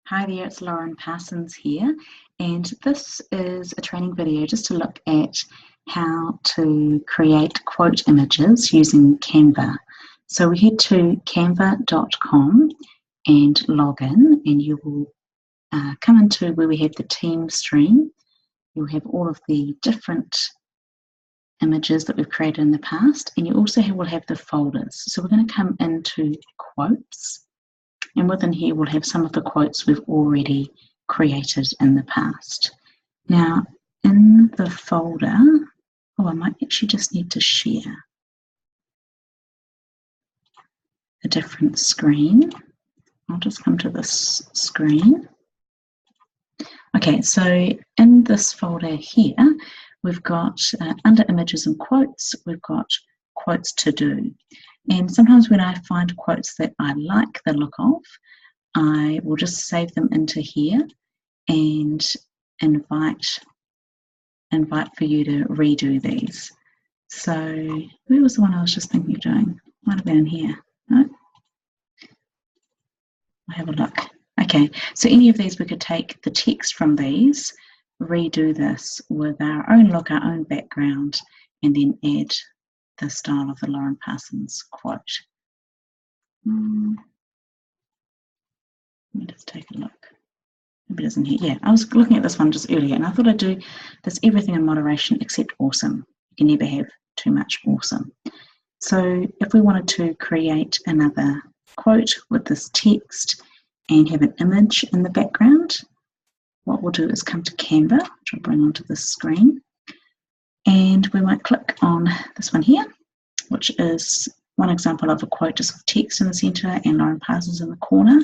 Hi there, it's Lauren Parsons here, and this is a training video just to look at how to create quote images using Canva. So we head to canva.com and log in, and you will come into where we have the team stream. You'll have all of the different images that we've created in the past, and you also will have the folders. So we're going to come into quotes. And within here, we'll have some of the quotes we've already created in the past. Now, in the folder, I might actually just need to share a different screen. I'll just come to this screen. Okay, so in this folder here, we've got under images and quotes, we've got quotes to do. And sometimes when I find quotes that I like the look of, I will just save them into here and invite for you to redo these. So where was the one I was just thinking of doing? Might have been in here. No? I'll have a look. Okay, so any of these we could take the text from these, redo this with our own look, our own background, and then add the style of the Lauren Parsons quote. Let me just take a look. Maybe it isn't here. Yeah, I was looking at this one just earlier, and I thought I'd do this everything in moderation except awesome. You can never have too much awesome. So if we wanted to create another quote with this text and have an image in the background, what we'll do is come to Canva, which I'll bring onto this screen, and we might click on this one here, which is one example of a quote just with text in the center and Lauren Parsons in the corner.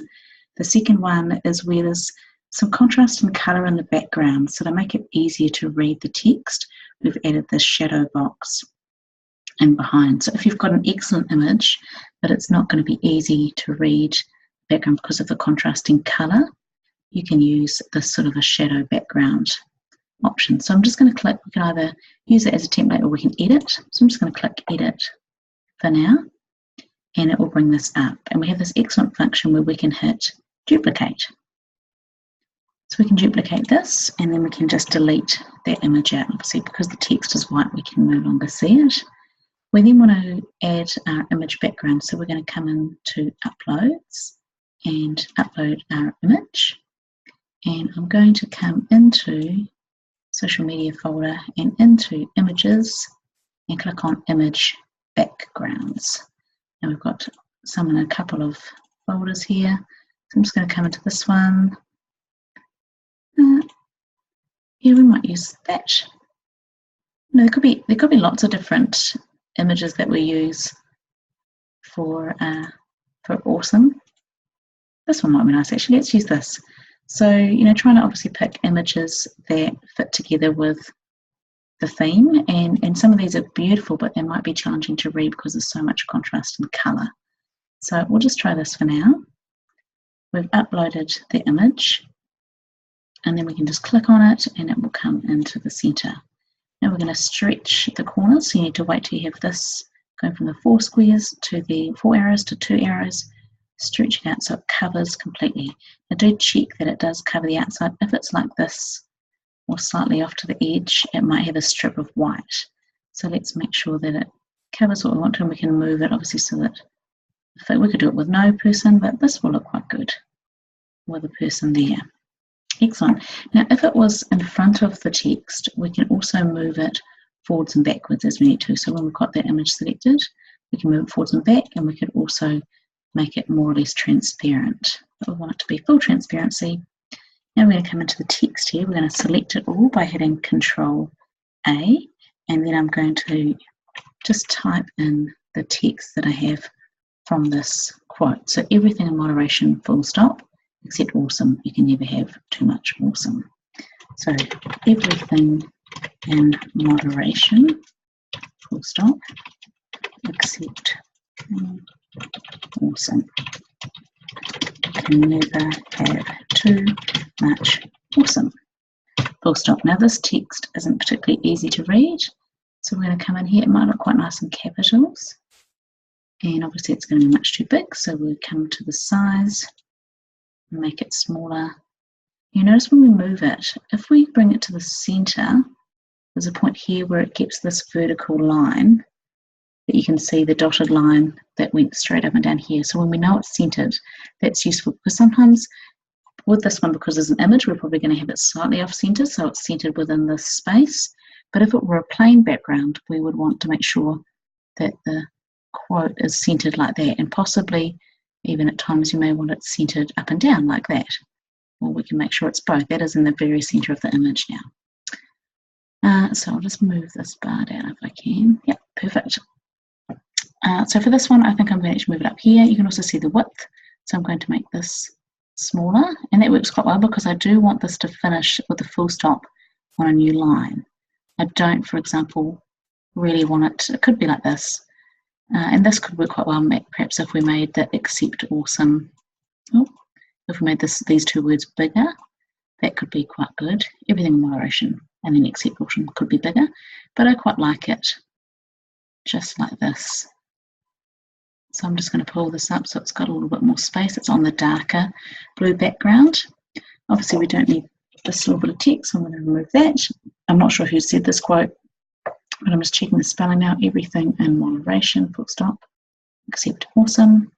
The second one is where there's some contrast and color in the background. So to make it easier to read the text, we've added this shadow box in behind. So if you've got an excellent image, but it's not going to be easy to read the background because of the contrasting color, you can use this sort of a shadow background option. So I'm just going to click, we can either use it as a template or we can edit. So I'm just going to click edit for now, and it will bring this up. And we have this excellent function where we can hit duplicate. So we can duplicate this, and then we can just delete that image out. Obviously, because the text is white, we can no longer see it. We then want to add our image background. So we're going to come into uploads and upload our image. And I'm going to come into social media folder and into images and click on image backgrounds. And we've got some in a couple of folders here. So I'm just going to come into this one. Yeah, we might use that. No, there could be lots of different images that we use for awesome. This one might be nice actually. Let's use this. So, trying to obviously pick images that fit together with the theme, and some of these are beautiful, but they might be challenging to read because there's so much contrast and color. So we'll just try this for now. We've uploaded the image, and then we can just click on it and it will come into the center. Now we're going to stretch the corners, so you need to wait till you have this going from the 4 squares to the 4 arrows to 2 arrows, stretch it out so it covers completely. Now do check that it does cover the outside. If it's like this or slightly off to the edge, it might have a strip of white. So let's make sure that it covers what we want to, and we can move it obviously so that we could do it with no person, but this will look quite good with a person there. Excellent. Now if it was in front of the text, we can also move it forwards and backwards as we need to. So when we've got that image selected, we can move it forwards and back, and we could also make it more or less transparent. But we want it to be full transparency. Now we're going to come into the text here. We're going to select it all by hitting Control A, and then I'm going to just type in the text that I have from this quote. So everything in moderation, full stop, except awesome. You can never have too much awesome. So everything in moderation, full stop, except awesome. You can never have too much awesome. Full stop. Now this text isn't particularly easy to read, so we're going to come in here. It might look quite nice in capitals, and obviously it's going to be much too big, so we'll come to the size and make it smaller. You notice when we move it, if we bring it to the center, there's a point here where it gets this vertical line that you can see, the dotted line that went straight up and down here. So when we know it's centered, that's useful, because sometimes with this one, because there's an image, we're probably going to have it slightly off center, so it's centered within this space. But if it were a plain background, we would want to make sure that the quote is centered like that, and possibly even at times you may want it centered up and down like that. Or we can make sure it's both. That is in the very center of the image now. So I'll just move this bar down if I can. Yep, perfect. So for this one, I think I'm going to move it up here. You can also see the width. So I'm going to make this smaller, and that works quite well because I do want this to finish with a full stop on a new line. I don't, for example, really want it could be like this. And this could work quite well, perhaps if we made the except awesome, if we made these two words bigger, that could be quite good. Everything in moderation, and then except awesome could be bigger, but I quite like it just like this. So I'm just going to pull this up so it's got a little bit more space. It's on the darker blue background. Obviously we don't need this little bit of text, so I'm going to remove that. I'm not sure who said this quote, but I'm just checking the spelling out. Everything in moderation, full stop, except awesome.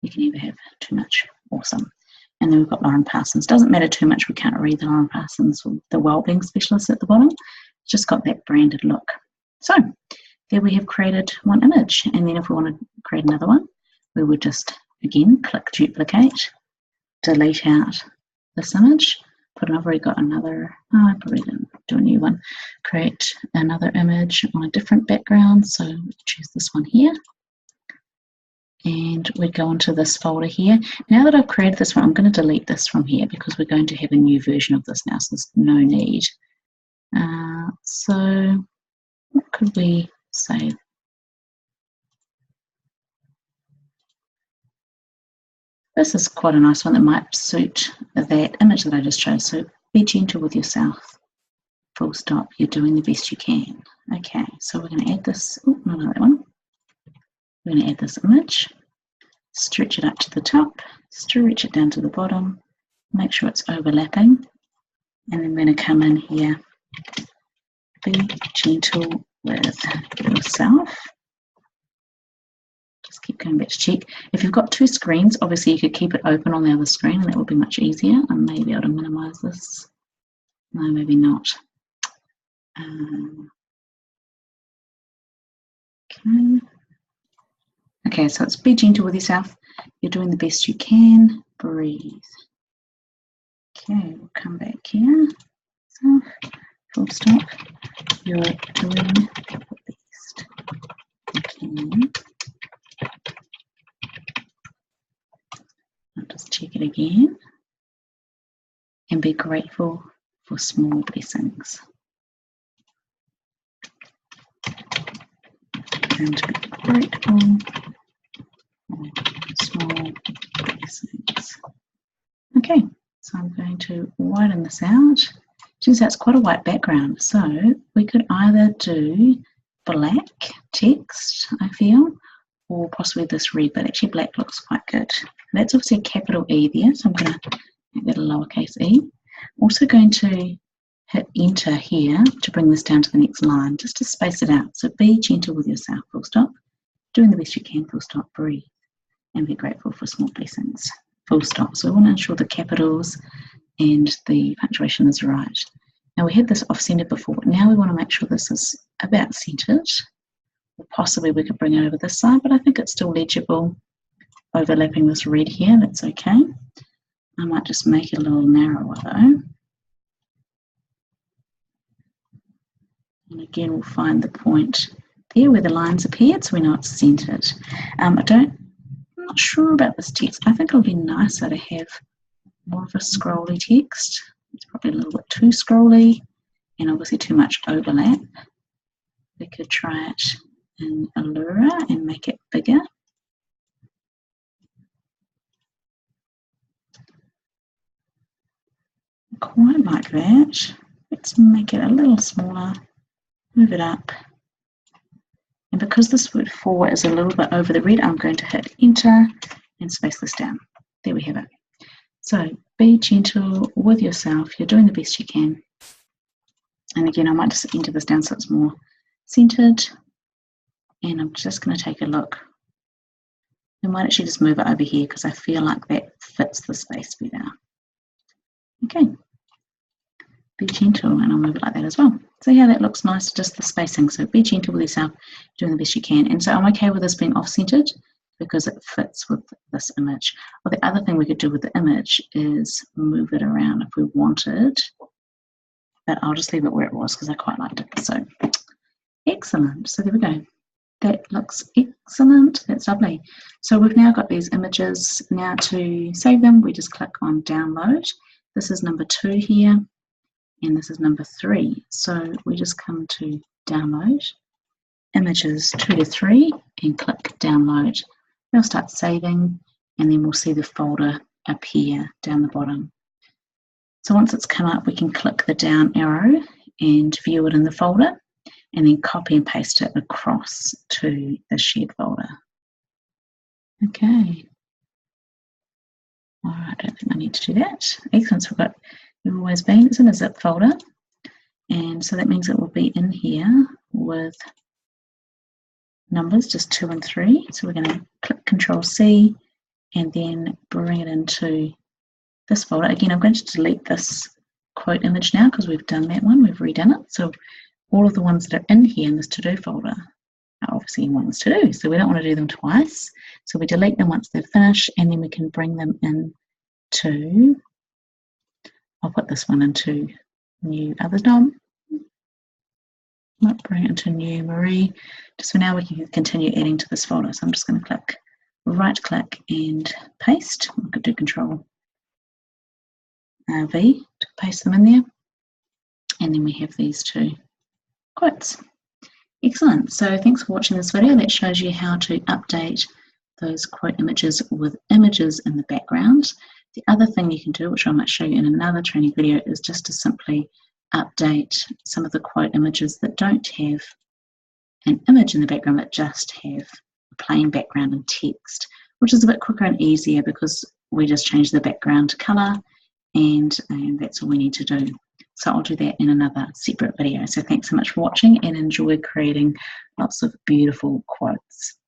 You can never have too much awesome. And then we've got Lauren Parsons. Doesn't matter too much, we can't read the Lauren Parsons or the wellbeing specialist at the bottom. It's just got that branded look. So there we have created one image, and then if we want to create another one, we would just again click duplicate, delete out this image, I've already got another, I probably didn't do a new one, create another image on a different background, so choose this one here, and we'd go into this folder here. Now that I've created this one, I'm going to delete this from here because we're going to have a new version of this now, so there's no need. So what could we say? This is quite a nice one that might suit that image that I just chose. So be gentle with yourself. Full stop. You're doing the best you can. Okay, so we're going to add this. Oh, no, not that one. We're going to add this image. Stretch it up to the top. Stretch it down to the bottom. Make sure it's overlapping. And then we're going to come in here. Be gentle with yourself. Just keep going back to check. If you've got two screens, obviously you could keep it open on the other screen and that would be much easier. I may be able to minimize this. No, maybe not. Okay, so it's be gentle with yourself. You're doing the best you can. Breathe. Okay, we'll come back here. So, full stop. You're doing the best you can. I'll just check it again. And be grateful for small blessings. And be grateful for small blessings. Okay, so I'm going to widen this out. Turns out it's quite a white background, so we could either do black text, I feel, or possibly this red, but actually black looks quite good. That's obviously a capital E there, so I'm going to make that a lowercase e. Also going to hit enter here to bring this down to the next line, just to space it out. So be gentle with yourself, full stop. Doing the best you can, full stop, breathe. And be grateful for small blessings, full stop. So we want to ensure the capitals and the punctuation is right. Now we had this off-centered before, but now we want to make sure this is about centered. Or possibly we could bring it over this side, but I think it's still legible. Overlapping this red here, that's okay. I might just make it a little narrower though. And again, we'll find the point there where the lines appeared, so we know it's centered. I'm not sure about this text. I think it'll be nicer to have more of a scrolly text. It's probably a little bit too scrolly and obviously too much overlap. We could try it in Allura and make it bigger. Quite like that. Let's make it a little smaller, move it up. And because this word for is a little bit over the red, I'm going to hit enter and space this down. There we have it. So be gentle with yourself. You're doing the best you can. And again, I might just enter this down so it's more centered. And I'm just going to take a look. I might actually just move it over here because I feel like that fits the space better. Okay. Be gentle, and I'll move it like that as well. So yeah, that looks nice, just the spacing. So be gentle with yourself, doing the best you can. And so I'm okay with this being off-centered because it fits with this image. Well, the other thing we could do with the image is move it around if we wanted, but I'll just leave it where it was because I quite liked it. So excellent. So there we go. That looks excellent. That's lovely. So we've now got these images. Now to save them, we just click on download. This is number 2 here, and this is number 3. So we just come to download, images 2 to 3, and click download. They'll start saving, and then we'll see the folder appear down the bottom. So once it's come up, we can click the down arrow and view it in the folder, and then copy and paste it across to the shared folder. Okay. All right, I don't think I need to do that. Excellent, so we've always been, it's in a zip folder. And so that means it will be in here with numbers, just 2 and 3. So we're going to click Control C and then bring it into this folder. Again, I'm going to delete this quote image now because we've done that one, we've redone it. So all of the ones that are in here in this to-do folder are obviously ones to do, so we don't want to do them twice. So we delete them once they're finished, and then we can bring them in to, I'll put this one into new other DOM. Might bring it into new Marie. Just for now, we can continue adding to this folder. So I'm just going to click right click and paste. I could do Control V to paste them in there. And then we have these 2 quotes. Excellent. So thanks for watching this video. That shows you how to update those quote images with images in the background. The other thing you can do, which I might show you in another training video, is just to simply update some of the quote images that don't have an image in the background, but just have a plain background and text, which is a bit quicker and easier because we just change the background color, and that's all we need to do. So I'll do that in another separate video. So thanks so much for watching, and enjoy creating lots of beautiful quotes.